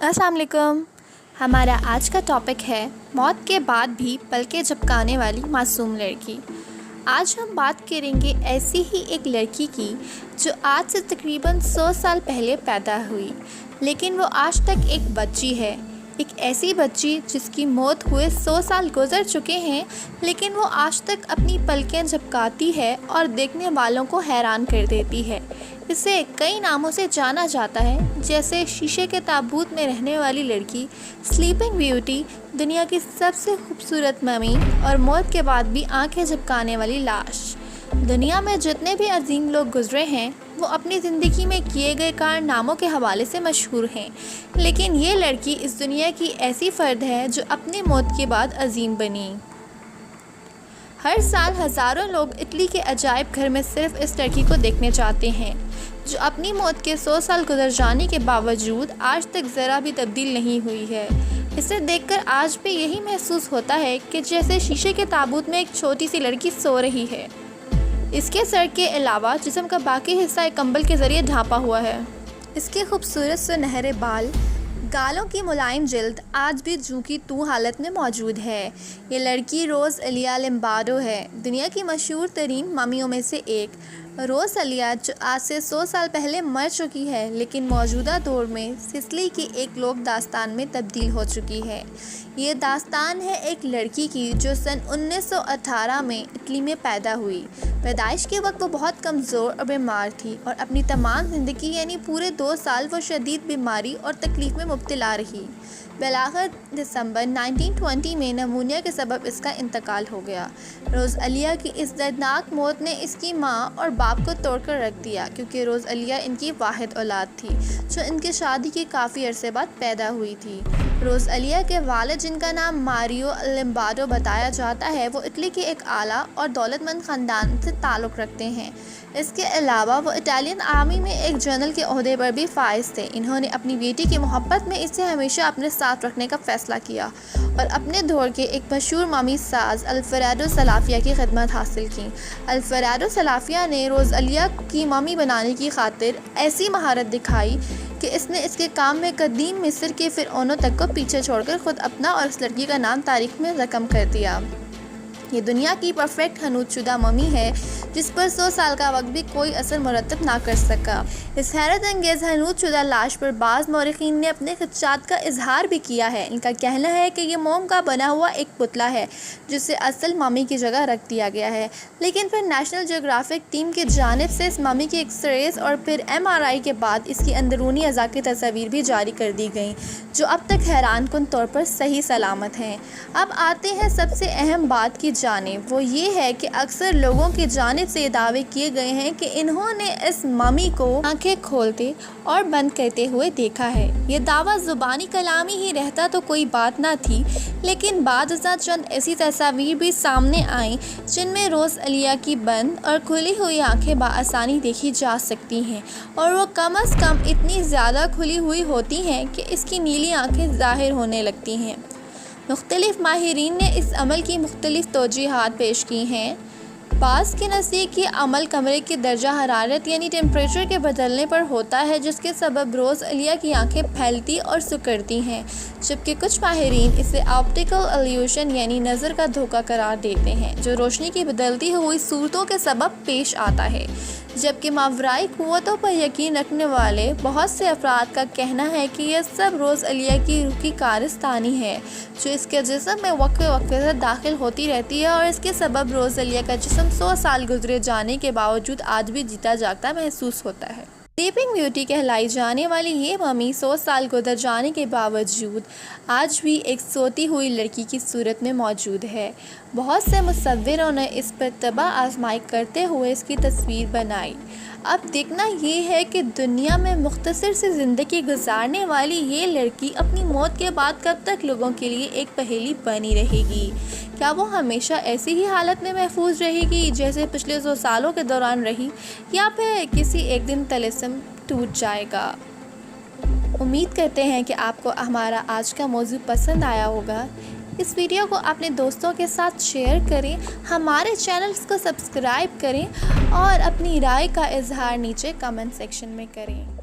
अस्सलाम वालेकुम। हमारा आज का टॉपिक है मौत के बाद भी पलकें झपकाने वाली मासूम लड़की। आज हम बात करेंगे ऐसी ही एक लड़की की जो आज से तकरीबन 100 साल पहले पैदा हुई, लेकिन वो आज तक एक बच्ची है। एक ऐसी बच्ची जिसकी मौत हुए 100 साल गुजर चुके हैं, लेकिन वो आज तक अपनी पलकें झपकाती है और देखने वालों को हैरान कर देती है। इसे कई नामों से जाना जाता है, जैसे शीशे के ताबूत में रहने वाली लड़की, स्लीपिंग ब्यूटी, दुनिया की सबसे खूबसूरत ममी और मौत के बाद भी आंखें झपकाने वाली लाश। दुनिया में जितने भी अजीम लोग गुजरे हैं वो अपनी ज़िंदगी में किए गए कारनामों के हवाले से मशहूर हैं, लेकिन ये लड़की इस दुनिया की ऐसी फ़र्द है जो अपनी मौत के बाद अजीम बनी। हर साल हज़ारों लोग इटली के अजायब घर में सिर्फ इस लड़की को देखने जाते हैं, जो अपनी मौत के 100 साल गुजर जाने के बावजूद आज तक ज़रा भी तब्दील नहीं हुई है। इसे देखकर आज भी यही महसूस होता है कि जैसे शीशे के ताबूत में एक छोटी सी लड़की सो रही है। इसके सर के अलावा जिस्म का बाकी हिस्सा एक कंबल के ज़रिए ढांपा हुआ है। इसके खूबसूरत सुनहरे बाल, गालों की मुलायम जिल्द आज भी जूं की तू हालत में मौजूद है। ये लड़की रोज़ अलिया लिम्बार्डो है, दुनिया की मशहूर तरीन ममियों में से एक। रोज़ अलिया जो आज से 100 साल पहले मर चुकी है, लेकिन मौजूदा दौर में सिसिली की एक लोक दास्तान में तब्दील हो चुकी है। ये दास्तान है एक लड़की की जो सन 1918 में इटली में पैदा हुई। पैदाइश के वक्त वो बहुत कमज़ोर और बीमार थी और अपनी तमाम ज़िंदगी यानी पूरे 2 साल वो शदीद बीमारी और तकलीफ़ में मुब्तला रही। बिलाखिर दिसंबर 1920 में नमूनिया के सबब इसका इंतकाल हो गया। रोज़ अलिया की इस दर्दनाक मौत ने इसकी माँ और बाप को तोड़कर रख दिया, क्योंकि रोज़ अलिया इनकी वाहिद औलाद थी जो इनकी शादी के काफ़ी अरसे बाद पैदा हुई थी। रोज़ अलिया के वालिद, जिनका नाम मारियो लिम्बार्डो बताया जाता है, वो इटली के एक आला और दौलतमंद ख़ानदान से ताल्लुक़ रखते हैं। इसके अलावा वो इटालियन आर्मी में एक जनरल के ओहदे पर भी फाइज थे। इन्होंने अपनी बेटी की मोहब्बत में इसे हमेशा अपने साथ रखने का फ़ैसला किया और अपने दौर के एक मशहूर ममी साज अल्फ्रेडो सलाफिया की खिदमत हासिल की। अल्फ्रेडो सलाफिया ने रोज़ अलिया की ममी बनाने की खातिर ऐसी महारत दिखाई कि इसने इसके काम में कदीम मिस्र के फ़िरऔनों तक को पीछे छोड़कर ख़ुद अपना और इस लड़की का नाम तारीख़ में रकम कर दिया। ये दुनिया की परफेक्ट हनूतशुदा ममी है जिस पर 100 साल का वक्त भी कोई असर मुरतब ना कर सका। इस हैरत अंगेज़ हनूतशुदा लाश पर बाज़ मौरिखीन ने अपने ख़दशात का इजहार भी किया है। इनका कहना है कि ये मोम का बना हुआ एक पुतला है जिसे असल ममी की जगह रख दिया गया है, लेकिन फिर नेशनल जियोग्राफिक टीम की जानिब से इस ममी के एक्सरेज और फिर MRI के बाद इसकी अंदरूनी अज़ा की तस्वीर भी जारी कर दी गई, जो अब तक हैरान कुन तौर पर सही सलामत हैं। अब आते हैं सबसे अहम बात की जानिब, वो ये है कि अक्सर लोगों की जानिब से दावे किए गए हैं कि इन्होंने इस ममी को आंखें खोलते और बंद करते हुए देखा है। ये दावा ज़ुबानी कलामी ही रहता तो कोई बात ना थी, लेकिन बाद चंद ऐसी तस्वीर भी सामने आई जिनमें रोज़ अलिया की बंद और खुली हुई आंखें बआसानी देखी जा सकती हैं, और वो कम अज़ कम इतनी ज़्यादा खुली हुई होती हैं कि इसकी नीली आंखें ज़ाहिर होने लगती हैं। मुख्तलिफ़ माहिरीन ने इस अमल की मुख्तलिफ़ तौजीहात पेश की हैं। बाज़ के नज़दीक ये अमल कमरे की दर्जा हरारत यानी टेम्परेचर के बदलने पर होता है, जिसके सबब रोज़ अलिया की आंखें फैलती और सिकुड़ती हैं, जबकि कुछ माहिरीन इसे ऑप्टिकल इल्यूशन यानी नज़र का धोखा करार देते हैं, जो रोशनी की बदलती हुई सूरतों के सबब पेश आता है। जबकि मावराई क़ुव्वतों पर यकीन रखने वाले बहुत से अफराद का कहना है कि यह सब रोज़ अलिया की रूह की कारस्तानी है, जो इसके जिस्म में वक्फ़े से दाखिल होती रहती है, और इसके सबब रोज़ अलिया का जिस्म 100 साल गुजरे जाने के बावजूद आज भी जीता जागता महसूस होता है। स्लीपिंग ब्यूटी कहलाई जाने वाली ये ममी 100 साल गुजर जाने के बावजूद आज भी एक सोती हुई लड़की की सूरत में मौजूद है। बहुत से मुसव्विरों ने इस पर तबाह आजमाई करते हुए इसकी तस्वीर बनाई। अब देखना ये है कि दुनिया में मुख्तसर से ज़िंदगी गुजारने वाली ये लड़की अपनी मौत के बाद कब तक लोगों के लिए एक पहेली बनी रहेगी। क्या वो हमेशा ऐसी ही हालत में महफूज रहेगी जैसे पिछले 100 सालों के दौरान रही, या फिर किसी एक दिन तलिस्म टूट जाएगा। उम्मीद करते हैं कि आपको हमारा आज का मौजू पसंद आया होगा। इस वीडियो को अपने दोस्तों के साथ शेयर करें, हमारे चैनल्स को सब्सक्राइब करें और अपनी राय का इजहार नीचे कमेंट सेक्शन में करें।